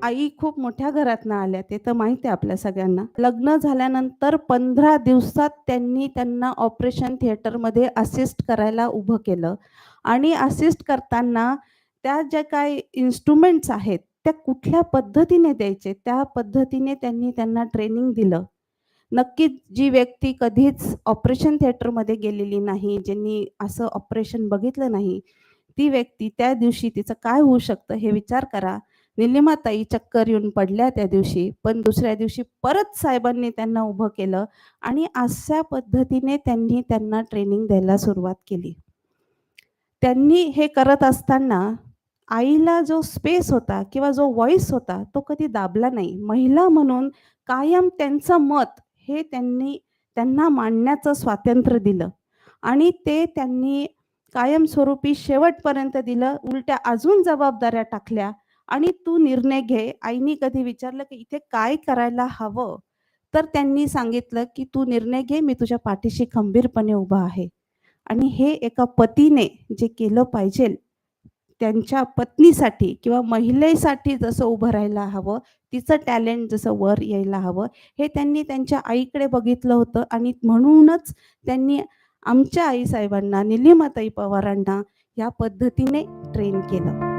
आई खूप मोठ्या घरातनं आल्या, ते तर माहीत आहे आपल्या सगळ्यांना. लग्न झाल्यानंतर 15 दिवसात त्यांनी त्यांना ऑपरेशन थिएटरमध्ये असिस्ट करायला उभं केलं आणि असिस्ट करताना त्या ज्या काही इन्स्ट्रुमेंट्स आहेत, त्या कुठल्या पद्धतीने द्यायचे, त्या पद्धतीने त्यांनी त्यांना ट्रेनिंग दिलं. नक्कीच जी व्यक्ती कधीच ऑपरेशन थिएटरमध्ये गेलेली नाही, ज्यांनी असं ऑपरेशन बघितलं नाही, ती व्यक्ती त्या दिवशी तिचं काय होऊ शकतं हे विचार करा. निलिमाताई चक्कर येऊन पडल्या त्या दिवशी, पण दुसऱ्या दिवशी परत साहेबांनी त्यांना उभं केलं आणि अशा पद्धतीने त्यांनी त्यांना ट्रेनिंग द्यायला सुरुवात केली. त्यांनी हे करत असताना आईला जो स्पेस होता किंवा जो व्हॉईस होता, तो कधी दाबला नाही. महिला म्हणून कायम त्यांचं मत हे त्यांना मांडण्याचं स्वातंत्र्य दिलं आणि ते त्यांनी कायमस्वरूपी शेवटपर्यंत दिलं. उलट्या अजून जबाबदाऱ्या टाकल्या आणि तू निर्णय घे. आईनी कधी विचारलं, की इथे काय करायला हवं? तर त्यांनी सांगितलं, की तू निर्णय घे, मी तुझ्या पाठीशी खंबीरपणे उभा आहे. आणि हे एका पतीने जे केलं पाहिजेल, त्यांच्या पत्नीसाठी किंवा महिलेसाठी जसं उभं राहायला हवं, तिचं टॅलेंट जसं वर यायला हवं, हे त्यांनी त्यांच्या आईकडे बघितलं होतं आणि म्हणूनच त्यांनी आमच्या आईसाहेबांना, निलिमाताई पवारांना या पद्धतीने ट्रेन केलं.